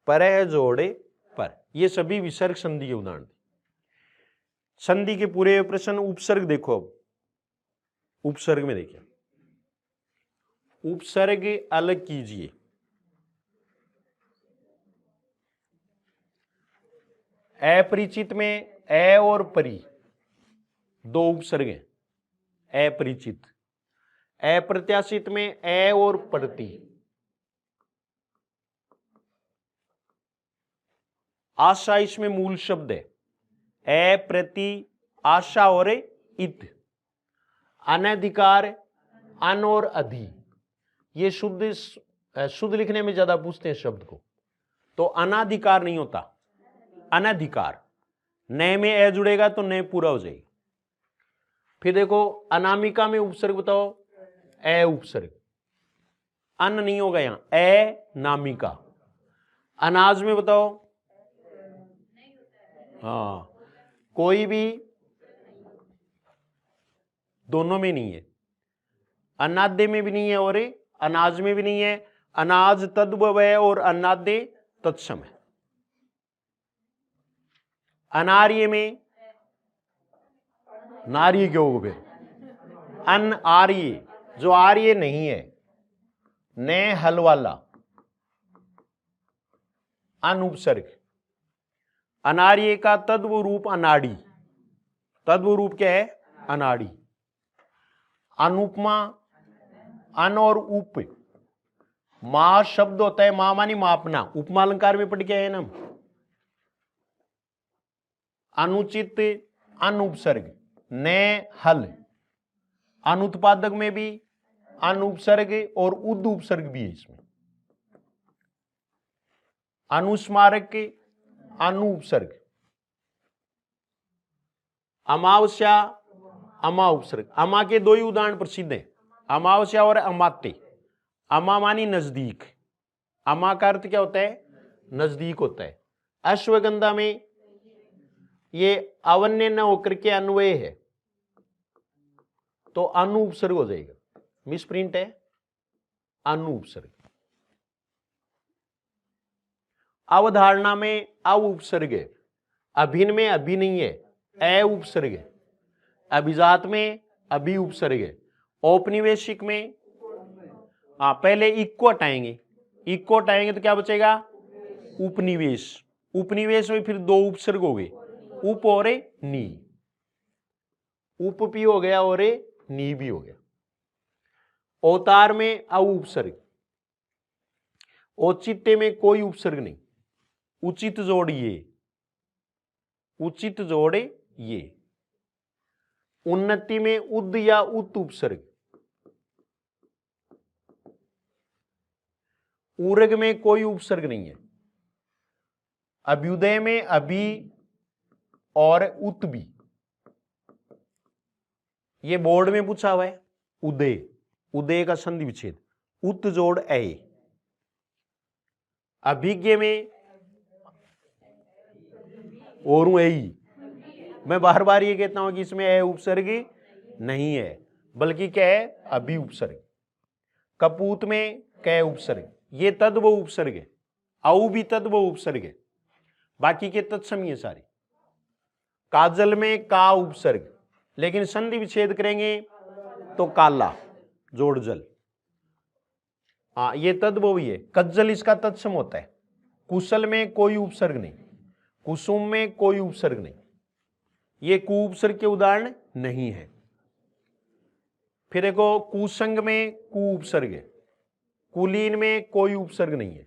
परह जोड़े पर। ये सभी विसर्ग संधि के उदाहरण। संधि के पूरे प्रश्न उपसर्ग देखो। अब उपसर्ग में देखिए, उपसर्ग अलग कीजिए। अपरिचित में ए और परि दो उपसर्ग हैं, अपरिचित। अप्रत्याशित में ए और प्रति। आशा इसमें मूल शब्द है, ए प्रति आशा और इत। अनधिकार, अन और अधि। ये शुद्ध लिखने में ज्यादा पूछते हैं शब्द को, तो अनाधिकार नहीं होता, अनधिकार। नए में ए जुड़ेगा तो नए पूरा हो जाएगी। फिर देखो अनामिका में उपसर्ग बताओ, ए उपसर्ग, अन नहीं होगा यहां, ए नामिका। अनाज में बताओ, हाँ कोई भी, दोनों में नहीं है। अनाद्य में भी नहीं है और अनाज में भी नहीं है। अनाज तद्भव और अनाद्य तत्सम है। अनार्य में, नार्य क्यों होगा फिर, अन आर्य, जो आर्य नहीं है, ने हल वाला, अन उपसर्ग। अनार्य का तद्व रूप अनाड़ी। तद्व रूप क्या है, अनाड़ी। अनुपमा, अन और उप। मा शब्द होता है, मा मानी मापना, उपमा अलंकार में पढ़ के आए ना। अनुचित, अन उपसर्ग, ने हल। अनुत्पादक में भी अन उपसर्ग और उद उपसर्ग भी है इसमें। अनुस्मारक के अनु उपसर्ग। अमावस्या, अमा उपसर्ग। अमा के दो ही उदाहरण प्रसिद्ध हैं, अमावस्या और अमात्य। अमा मानी नजदीक, अमा का अर्थ क्या होता है, नजदीक होता है। अश्वगंधा में ये अवन्य न होकर के अन्वय है, तो अनु उपसर्ग हो जाएगा। मिसप्रिंट है, अनु उपसर्ग। अवधारणा में अव उपसर्ग है। अभिन्न में अभि नहीं है, ए उपसर्ग है। अभिजात में अभि उपसर्ग है। औपनिवेशिक में पहले इक्को हटाएंगे, इक्को हटाएंगे तो क्या बचेगा, उपनिवेश। उपनिवेश में फिर दो उपसर्ग हो गए, उप और नी। उप भी हो गया और नी भी हो गया। अवतार में अ उपसर्ग। औचित्य में कोई उपसर्ग नहीं, उचित जोड़ ये, उचित जोड़ ये। उन्नति में उद या उत उपसर्ग। ऊर्ग में कोई उपसर्ग नहीं है। अभ्युदय में अभी और उत भी, ये बोर्ड में पूछा हुआ है। उदय, उदय का संधि विच्छेद, उत जोड़ ए। अभिज्ञ में और मैं बार बार ये कहता हूं कि इसमें ए उपसर्ग नहीं है, बल्कि क्या है, अभि उपसर्ग। कपूत में कै उपसर्ग, ये तद्व उपसर्ग है। औ भी तद्व उपसर्ग है, बाकी के तत्सम ये सारे। काजल में का उपसर्ग, लेकिन संधि विच्छेद करेंगे तो काला जोड़ जल। हाँ, ये तद्भवी है। कज्जल इसका तत्सम होता है। कुशल में कोई उपसर्ग नहीं, कुसुम में कोई उपसर्ग नहीं, ये कु उपसर्ग के उदाहरण नहीं है। फिर देखो, कुसंग में कु उपसर्ग है, कुलीन में कोई उपसर्ग नहीं है,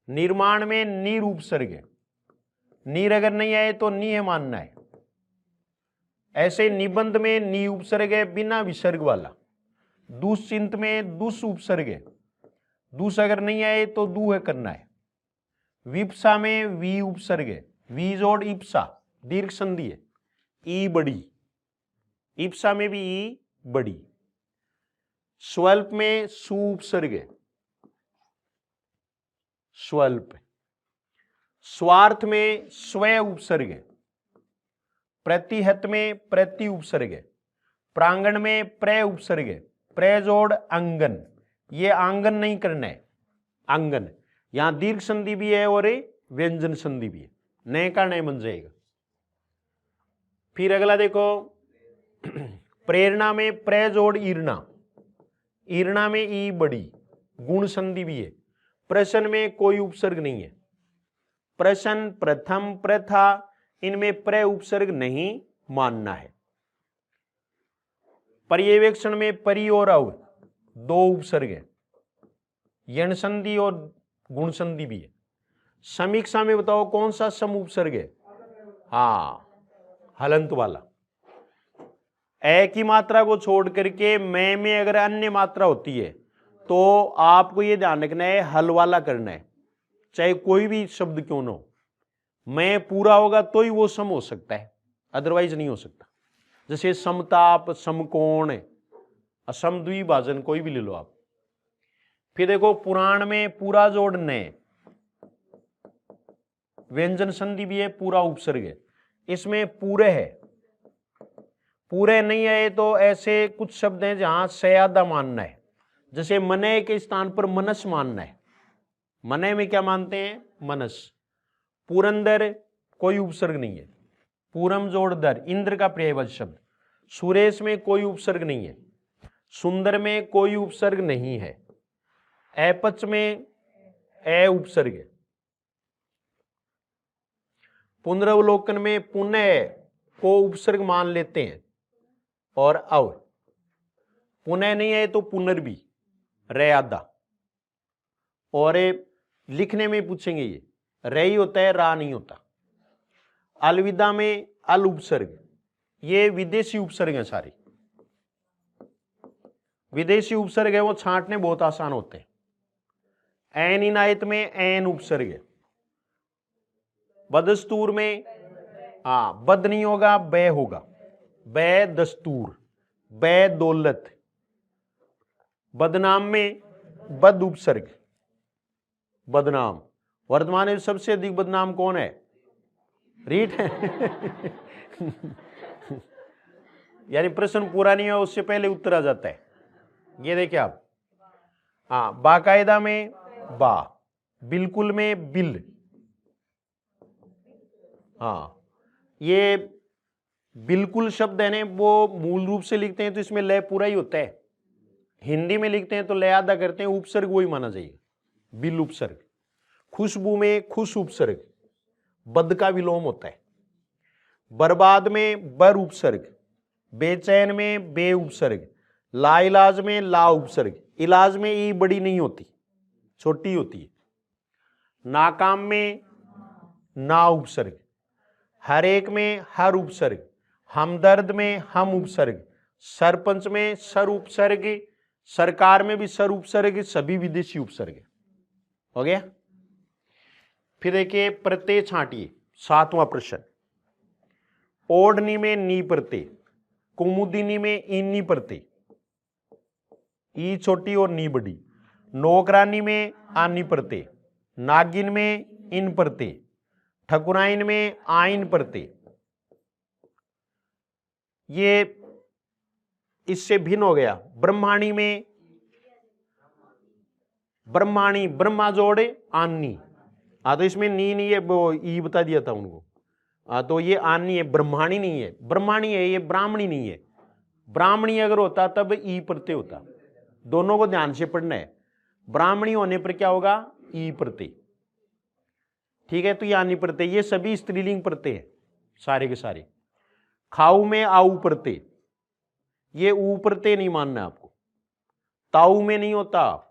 निर्माण में नीर उपसर्ग है, नीर अगर नहीं आए तो नी है मानना है। ऐसे निबंध में नी उपसर्ग है बिना विसर्ग वाला। दुश्चिंत में दुस उपसर्ग है, दुस अगर नहीं आए तो दू है करना है। विप्सा में वी उपसर्ग है, वी जोड़ इप्सा दीर्घ संधि है, ई बड़ी, इप्सा में भी ई बड़ी। स्वल्प में सु उपसर्ग है, स्वल्प। स्वार्थ में स्वय उपसर्ग है, प्रतिहत में प्रति उपसर्ग है, प्रांगण में प्र उपसर्ग है, प्र जोड़ अंगन, ये आंगन नहीं करना है, आंगन। यहां दीर्घ संधि भी है और व्यंजन संधि भी है, नए का नए बन जाएगा। फिर अगला देखो, प्रेरणा में प्र जोड़ ईरणा, ईरणा में ई बड़ी, गुण संधि भी है। प्रश्न में कोई उपसर्ग नहीं है, प्रश्न, प्रथम, प्रथा, इनमें प्र उपसर्ग नहीं मानना है। पर्यवेक्षण में परि और अव दो उपसर्ग है, यण संधि और गुण संधि भी है। समीक्षा में बताओ कौन सा सम उपसर्ग है? हाँ, हलंत वाला। ए की मात्रा को छोड़ करके मैं में अगर अन्य मात्रा होती है तो आपको ये ध्यान रखना है, हल वाला करना है, चाहे कोई भी शब्द क्यों ना हो। मैं पूरा होगा तो ही वो सम हो सकता है, अदरवाइज नहीं हो सकता। जैसे समताप, समकोण, असम द्विभाजन, कोई भी ले लो आप। फिर देखो, पुराण में पूरा जोड़ने, व्यंजन संधि भी है, पूरा उपसर्ग है, इसमें पूरे है। पूरे नहीं है तो ऐसे कुछ शब्द हैं जहां सयादा मानना है, जैसे मने के स्थान पर मनस मानना है। मने में क्या मानते हैं? मनस। पुरंदर कोई उपसर्ग नहीं है, पूरम जोड़ दर, इंद्र का पर्यायवाची शब्द। सुरेश में कोई उपसर्ग नहीं है, सुंदर में कोई उपसर्ग नहीं है। ऐपच में ए उपसर्ग है। पुनरावलोकन में पुनः को उपसर्ग मान लेते हैं और अव। पुनः नहीं है तो पुनर्भी, रयादा। और लिखने में पूछेंगे, ये रही होता है, रा नहीं होता। अलविदा में अल उपसर्ग, ये विदेशी उपसर्ग है सारे। विदेशी उपसर्ग है वो छांटने बहुत आसान होते हैं। ऐन इनायत में ऐन उपसर्ग है। बदस्तूर में बद नहीं होगा, बै होगा, बै दस्तूर, बै दौलत। बदनाम में बद उपसर्ग, बदनाम। वर्तमान में सबसे अधिक बदनाम कौन है? रीठ है। यानी प्रश्न पूरा नहीं है उससे पहले उत्तर आ जाता है। ये देखिए आप, बाकायदा में बा, बिल्कुल में बिल। ये बिल्कुल शब्द है ना, वो मूल रूप से लिखते हैं तो इसमें लय पूरा ही होता है। हिंदी में लिखते हैं तो लय आधा करते हैं, उपसर्ग वही माना जाएगा, बिल उपसर्ग। खुशबू में खुश उपसर्ग, बद का विलोम होता है। बर्बाद में बर उपसर्ग, बेचैन में बे उपसर्ग, लाइलाज में ला उपसर्ग। इलाज में ई बड़ी नहीं होती, छोटी होती है। नाकाम में ना उपसर्ग, हर एक में हर उपसर्ग, हमदर्द में हम उपसर्ग, सरपंच में सर उपसर्ग, सरकार में भी सर उपसर्ग, सभी विदेशी उपसर्ग। हो गया। फिर देखिए, प्रत्यय छांटिए, 7वां प्रश्न। ओढ़नी में नी प्रत्यय, कुमुदिनी में इन्नी प्रत्यय, ई छोटी और नी बड़ी। नौकरानी में आनी प्रत्यय, नागिन में इन प्रत्यय, ठकुराइन में आइन प्रत्यय। ये इससे भिन्न हो गया। ब्रह्माणी में ब्रह्माणी, ब्रह्मा जोड़े आनी, तो इसमें नी नहीं है, वो ई बता दिया था उनको। तो ये आनी है, ब्रह्माणी नहीं है। ब्रह्माणी है, ये ब्राह्मणी नहीं है। ब्राह्मणी अगर होता तब ई प्रत्यय होता। दोनों को ध्यान से पढ़ना है। ब्राह्मणी होने पर क्या होगा? ई प्रत्यय। ठीक है, तो यानी प्रत्यय, ये सभी स्त्रीलिंग प्रत्यय है सारे के सारे। खाऊ में आऊ प्रत्यय, ये ऊ प्रत्यय नहीं मानना है आपको। ताऊ में नहीं होता।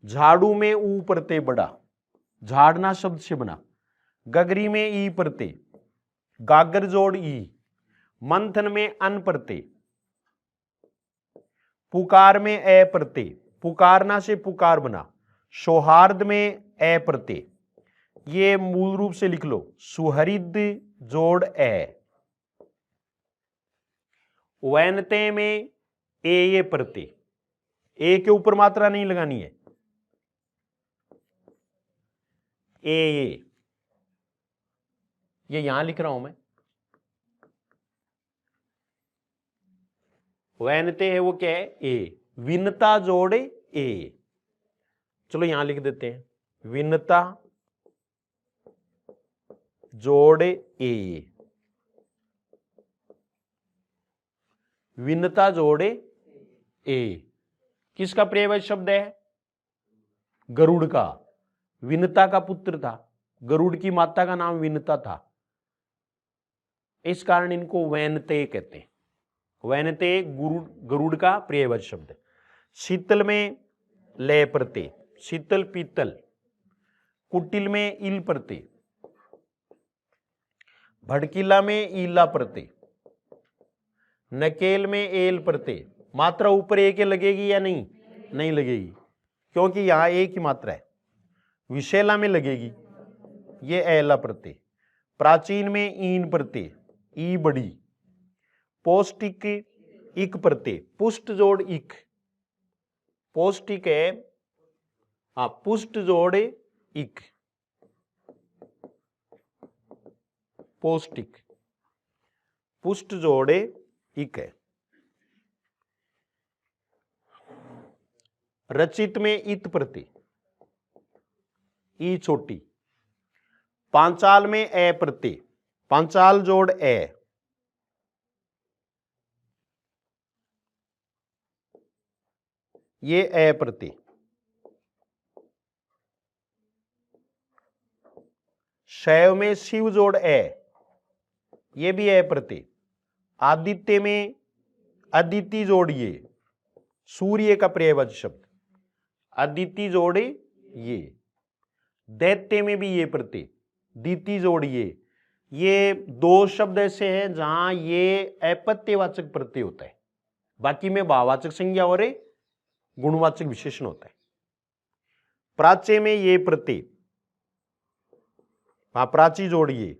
झाड़ू में ऊ प्रत्यय बड़ा, झाड़ना शब्द से बना। गगरी में ई प्रत्यय, गागर जोड़ ई। मंथन में अन प्रत्यय। पुकार में ए प्रत्यय, पुकारना से पुकार बना। सौहार्द में ए प्रत्यय, ये मूल रूप से लिख लो, सुहृद जोड़ ए। वैनते में ए ये प्रत्यय, ए के ऊपर मात्रा नहीं लगानी है। ए ये यहां लिख रहा हूं मैं। वैनते है वो क्या है? ए। विनता जोड़े ए, चलो यहां लिख देते हैं, विनता जोड़े ए। विनता जोड़े ए किसका पर्यायवाची शब्द है? गरुड़ का। विनता का पुत्र था, गरुड़ की माता का नाम विनता था, इस कारण इनको वैनते कहते हैं। वैनते गरुड़ का पर्यायवाची शब्द है। शीतल में लय प्रत्यय, शीतल पीतल। कुटिल में इल प्रत्यय। भड़कीला में ईला प्रत्यय। नकेल में एल प्रत्यय। मात्रा ऊपर एक लगेगी या नहीं? नहीं लगेगी, क्योंकि यहां एक ही मात्रा है। विशेला में लगेगी, ये एला प्रत्यय। प्राचीन में ईन प्रत्यय, ई बड़ी। पौष्टिक इक प्रत्यय, पुष्ट जोड़ इक। पौष्टिक है, हाँ, पुष्ट जोड़े इक। पौष्टिक, पुष्ट जोड़े इक है। रचित में इत प्रत्यय, ई छोटी। पांचाल में ए प्रत्यय, पांचाल जोड़ ए। ये ए प्रत्यय। शैव में शिव जोड़ ए, ये भी ए प्रत्यय। आदित्य में अदिति जोड़िए, सूर्य का पर्यायवाची शब्द। अदिति जोड़े ये। दैत्य में भी ये प्रत्यय, दीति जोड़िए। ये दो शब्द ऐसे हैं जहां ये अपत्यवाचक प्रत्यय होता है, बाकी में भाववाचक संज्ञा और गुणवाचक विशेषण होता है। प्राच्य में ये प्रत्यय, प्राची जोड़िए।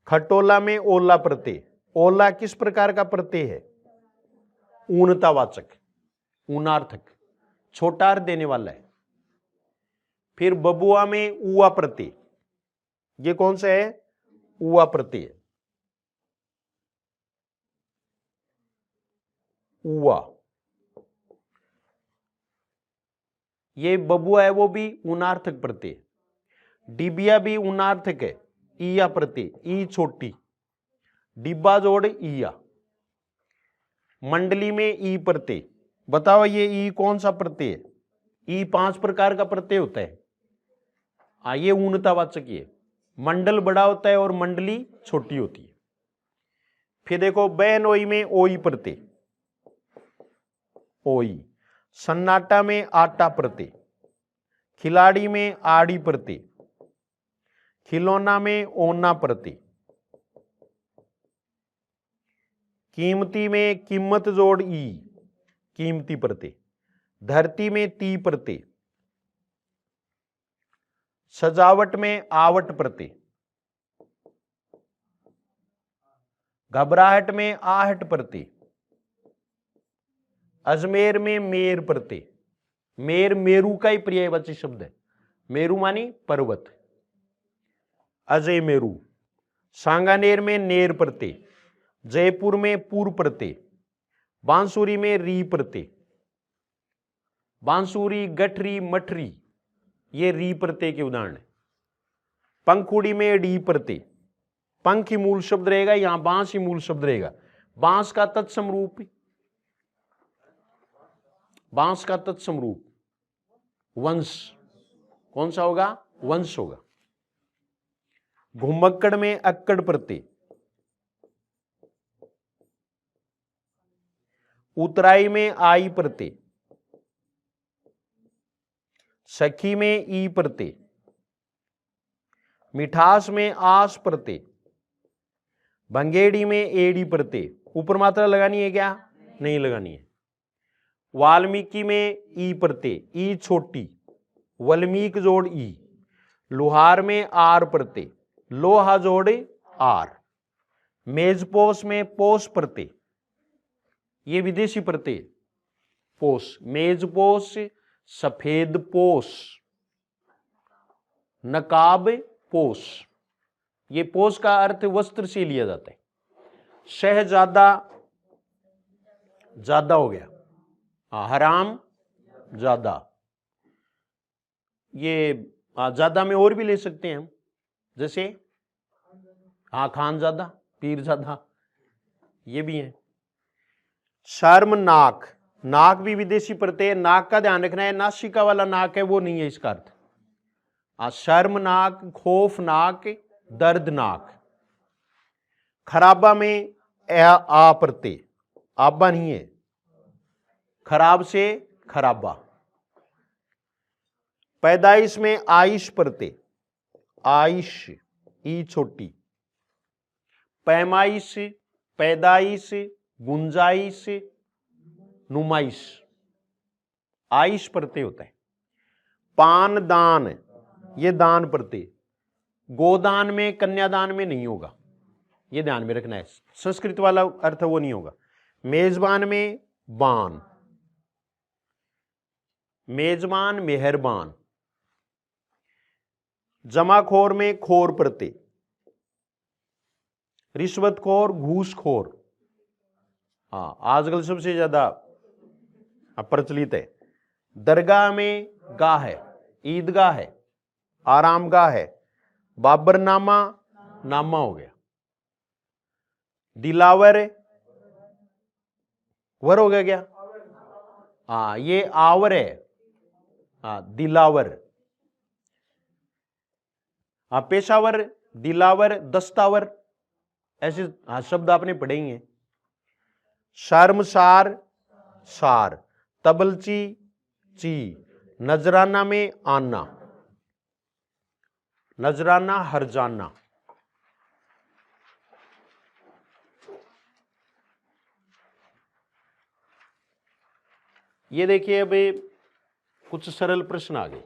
खटोला में ओला प्रत्यय। ओला किस प्रकार का प्रत्यय है? ऊनतावाचक, ऊनार्थक, छोटा अर्थ देने वाला है। फिर बबुआ में उआ प्रत्यय, ये कौन सा है? उआ प्रत्यय। उआ, ये बबुआ है वो भी ऊनार्थक प्रत्यय। डिबिया भी ऊनार्थक है, ईया प्रत्यय, ई छोटी। डिब्बा जोड़ ईया। मंडली में ई प्रत्यय। बताओ ये ई कौन सा प्रत्यय है? ई 5 प्रकार का प्रत्यय होता है। ये ऊनतावाचक है। मंडल बड़ा होता है और मंडली छोटी होती है। फिर देखो बैनोई में ओई प्रत्यय, ओई। सन्नाटा में आटा प्रत्यय। खिलाड़ी में आड़ी प्रत्यय। खिलौना में ओना प्रत्यय। कीमती में कीमत जोड़ ई, कीमती प्रत्यय। धरती में ती प्रत्यय। सजावट में आवट प्रत्यय। घबराहट में आहट प्रत्यय। अजमेर में मेर प्रत्यय। मेर मेरू का ही पर्यायवाची शब्द है। मेरू मानी पर्वत। अजय मेरू। सांगानेर में नेर प्रत्यय। जयपुर में पूर प्रत्यय। बांसुरी में री प्रत्यय। बांसुरी, गठरी, मठरी, ये री प्रत्यय के उदाहरण है। पंखुड़ी में डी प्रत्यय। पंख ही मूल शब्द रहेगा, यहां बांस ही मूल शब्द रहेगा। बांस का तत्सम रूप बांस का तत्सम रूप वंश, कौन सा होगा? वंश होगा। घुमक्कड़ में अक्कड़ प्रत्यय, उतराई में आई प्रत्यय, सखी में ई प्रत्यय, मिठास में आस प्रत्यय, भंगेड़ी में एड़ी प्रत्यय। ऊपर मात्रा लगानी है क्या? नहीं लगानी है। वाल्मीकि में ई प्रत्यय, ई छोटी, वल्मीक जोड़ ई। लोहार में आर प्रत्यय, लोहा जोड़ आर। मेजपोश में पोष प्रत्यय, ये विदेशी प्रत्यय पोष। मेजपोश, सफेद पोष, नकाब पोष। ये पोष का अर्थ वस्त्र से लिया जाता है। शहजादा, ज्यादा हो गया, हराम ज्यादा। ये ज्यादा में और भी ले सकते हैं हम, जैसे खान ज्यादा, पीर ज्यादा, ये भी है। शर्म नाक, नाक भी विदेशी प्रत्यय। नाक का ध्यान रखना है, नासिका वाला नाक है वो नहीं है इसका अर्थ। शर्म नाक, खौफ नाक, दर्द नाक। खराबा में आ प्रत्यय, आबा नहीं है, खराब से खराबा। पैदाइश में आइश प्रत्यय, आइश, ई छोटी। पैमाइश, पैदाइश, गुंजाइश, नुमाइश, आइश प्रत्यय होता है। पान दान, ये दान प्रत्यय। गोदान में, कन्यादान में नहीं होगा, ये ध्यान में रखना है। संस्कृत वाला अर्थ वो नहीं होगा। मेजबान में बान, मेजबान मेहरबान। जमाखोर में खोर प्रत्यय, रिश्वतखोर, घूसखोर। आजकल सबसे ज्यादा प्रचलित है। दरगाह में गाह है, ईदगाह है, आरामगाह है। बाबरनामा, नामा हो गया। दिलावर, वर हो गया क्या? ये आवर है, दिलावर। पेशावर, दिलावर, दस्तावर, ऐसे शब्द आपने पढ़े ही हैं। शर्मसार, सार। तबलची, ची। नजराना में आना, नजराना हरजाना। ये देखिए, अब कुछ सरल प्रश्न आ गए,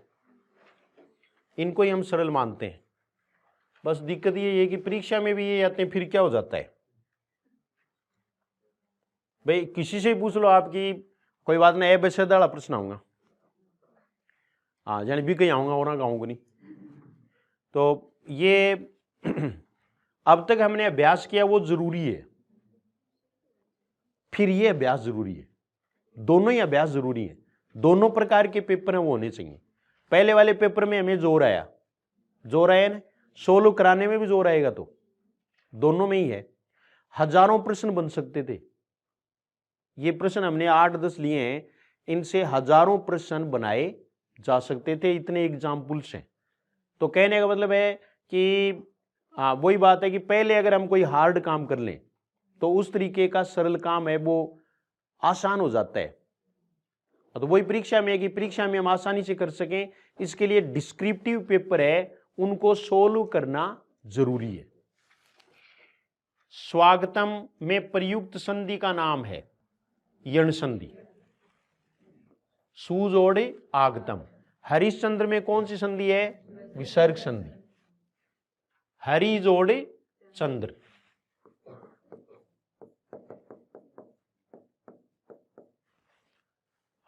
इनको ही हम सरल मानते हैं। बस दिक्कत ये है कि परीक्षा में भी ये आते हैं, फिर क्या हो जाता है भाई, किसी से पूछ लो आपकी कोई बात नहीं, बेसदाड़ा प्रश्न आऊंगा, जाने भी कहीं आऊंगा और गाऊंगा नहीं। तो ये अब तक हमने अभ्यास किया वो जरूरी है, फिर ये अभ्यास जरूरी है। दोनों ही अभ्यास जरूरी है। दोनों प्रकार के पेपर हैं वो होने चाहिए। पहले वाले पेपर में हमें जोर आया ना, सोल्व कराने में भी जोर आएगा, तो दोनों में ही है। हजारों प्रश्न बन सकते थे। ये प्रश्न हमने 8-10 लिए हैं, इनसे हजारों प्रश्न बनाए जा सकते थे, इतने एग्जाम्पल्स हैं। तो कहने का मतलब है कि वही बात है कि पहले अगर हम कोई हार्ड काम कर लें तो उस तरीके का सरल काम है वो आसान हो जाता है। तो वही परीक्षा में है कि परीक्षा में हम आसानी से कर सकें, इसके लिए डिस्क्रिप्टिव पेपर है, उनको सोल्व करना जरूरी है। स्वागतम में प्रयुक्त संधि का नाम है यण संधि। सुजोड़े आगतम। हरिश्चंद्र में कौन सी संधि है? विसर्ग संधि। हरि जोड़े चंद्र।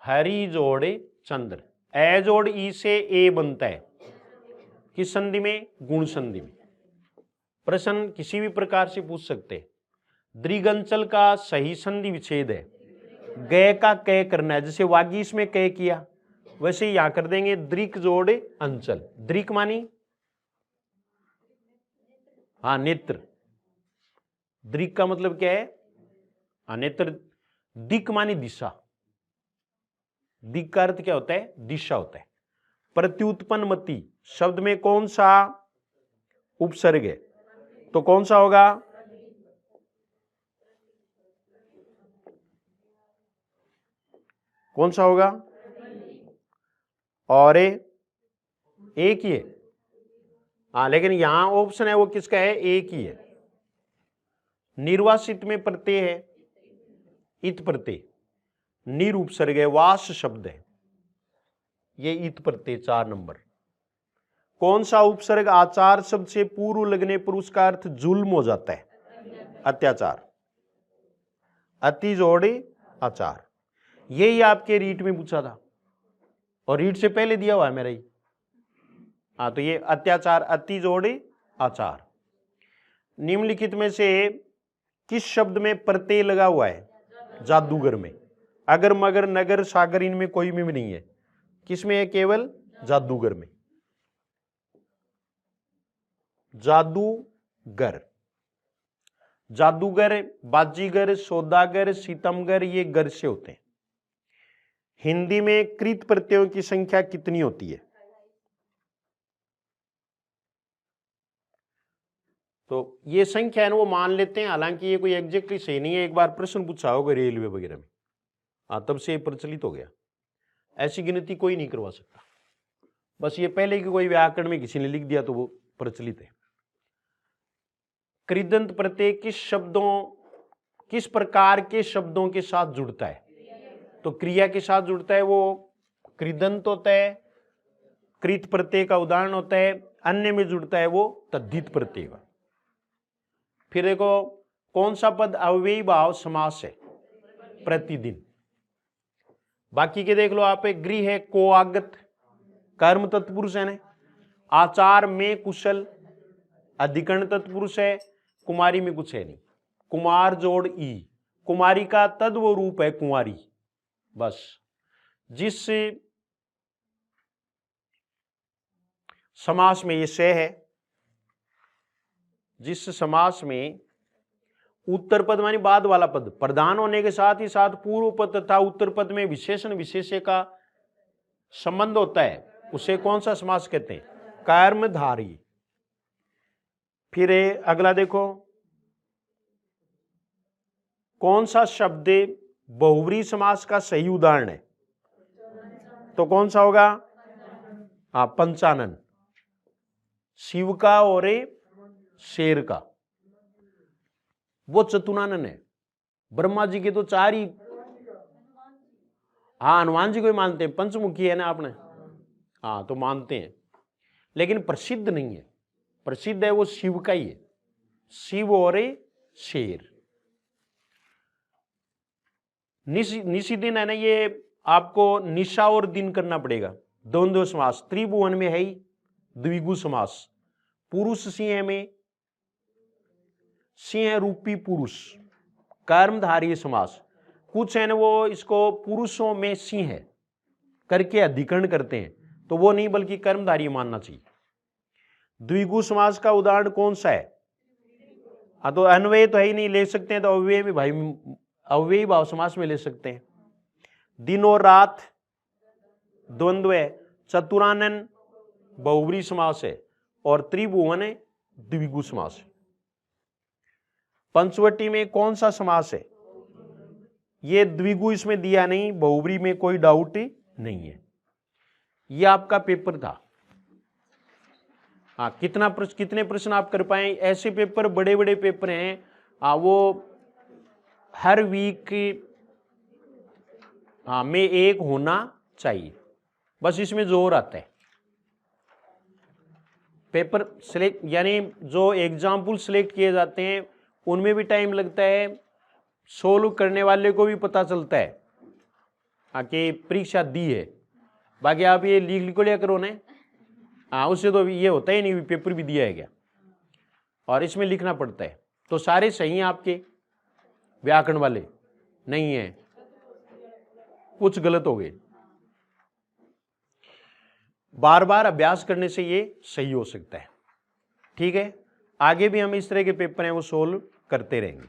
हरि जोड़े चंद्र। ए जोड़ ई से ए बनता है, किस संधि में? गुण संधि में। प्रश्न किसी भी प्रकार से पूछ सकते हैं। दृगंचल का सही संधि विच्छेद है, गय का कय करना है। जैसे वागीश में कय किया वैसे ही यहां कर देंगे। दृक जोड़े अंचल। दृक मानी नेत्र। दृक का मतलब क्या है? नेत्र। दिक मानी दिशा। दिक् का अर्थ क्या होता है? दिशा होता है। प्रत्युत्पन्न मति शब्द में कौन सा उपसर्ग है? तो कौन सा होगा? कौन सा होगा? और एक ही है। हाँ, लेकिन यहां ऑप्शन है वो किसका है? एक ही है। निर्वासित में प्रत्यय है, इत प्रत्यय। निर उपसर्ग है, वास शब्द है, ये इत प्रत्यय 4 नंबर। कौन सा उपसर्ग आचार शब्द से पूर्व लगने पर उसका अर्थ जुल्म हो जाता है? अत्याचार। अति जोड़े आचार, यही आपके रीट में पूछा था और रीट से पहले दिया हुआ है मेरा ही। हाँ, तो ये अत्याचार, अति जोड़े आचार। निम्नलिखित में से किस शब्द में प्रत्यय लगा हुआ है? जादूगर में। अगर मगर नगर सागर इनमें कोई में भी नहीं है। किसमें है? केवल जादूगर में। जादूगर, जादूगर, बाजीगर, सौदागर, सीतमगर, ये गर से होते हैं। हिंदी में कृत प्रत्ययों की संख्या कितनी होती है? तो ये संख्या है ना, वो मान लेते हैं, हालांकि ये कोई एग्जैक्टली सही नहीं है। एक बार प्रश्न पूछा होगा रेलवे वगैरह में, तब से प्रचलित हो गया। ऐसी गिनती कोई नहीं करवा सकता, बस ये पहले कि कोई व्याकरण में किसी ने लिख दिया तो वो प्रचलित है। कृदंत प्रत्यय किस प्रकार के शब्दों के साथ जुड़ता है? तो क्रिया के साथ जुड़ता है, वो कृदंत होता है। कृत प्रत्यय का उदाहरण होता है। अन्य में जुड़ता है वो तद्धित प्रत्यय का। फिर देखो, कौन सा पद अव्ययी भाव समास है? प्रतिदिन। बाकी के देख लो आप, गृह है, को आगत, कर्म तत्पुरुष है ना। आचार में कुशल, अधिकरण तत्पुरुष है। कुमारी में कुछ है नहीं, कुमार जोड़ ई, कुमारी का तद वो रूप है कुंवारी। बस जिस समास में ये से है, जिस समास में उत्तर पद मानी बाद वाला पद प्रधान होने के साथ ही साथ पूर्व पद तथा उत्तर पद में विशेषण विशेष्य का संबंध होता है, उसे कौन सा समास कहते हैं? कर्मधारी। फिर अगला देखो, कौन सा शब्द बहुव्रीहि समास का सही उदाहरण है? तो कौन सा होगा? हाँ, पंचानन। शिव का और शेर का, वो चतुरानन है। ब्रह्मा जी के तो 4 ही। हाँ, हनुमान जी को ही मानते हैं, पंचमुखी है ना आपने। हाँ, तो मानते हैं, लेकिन प्रसिद्ध नहीं है। प्रसिद्ध है वो शिव का ही है, शिव और शेर। निशी दिन है ना, ये आपको निशा और दिन करना पड़ेगा। द्वंद्व समास त्रिभुवन में है ही द्विगु समास। पुरुष सिंह में सिंह रूपी पुरुष, कर्मधारी समास। कुछ है ना वो इसको पुरुषों में सिंह है करके अधिकरण करते हैं, तो वो नहीं बल्कि कर्मधारी मानना चाहिए। द्विगु समास का उदाहरण कौन सा है? हाँ, तो अन्वय तो है ही नहीं, ले सकते हैं तो अव्यय में भाई, अव्ययी भाव समास में ले सकते हैं। दिन और रात द्वंद्व है। चतुरानन बहुव्रीहि समास है और त्रिभुवन द्विगु समास है। पंचवटी में कौन सा समास है? ये द्विगु इसमें दिया नहीं, बहुव्रीहि में कोई डाउट नहीं है। ये आपका पेपर था। हाँ, कितने प्रश्न आप कर पाए? ऐसे पेपर, बड़े बड़े पेपर हैं, वो हर वीक में एक होना चाहिए, बस इसमें जोर आता है। पेपर सिलेक्ट यानी जो एग्जाम्पल सिलेक्ट किए जाते हैं उनमें भी टाइम लगता है, सोल्व करने वाले को भी पता चलता है कि परीक्षा दी है। बाकी आप ये लिख लिया करो ना, उससे तो ये होता ही नहीं, पेपर भी दिया है क्या, और इसमें लिखना पड़ता है। तो सारे सही हैं आपके, व्याकरण वाले नहीं है, कुछ गलत हो गए। बार बार अभ्यास करने से ये सही हो सकता है। ठीक है, आगे भी हम इस तरह के पेपर हैं वो सोल्व करते रहेंगे।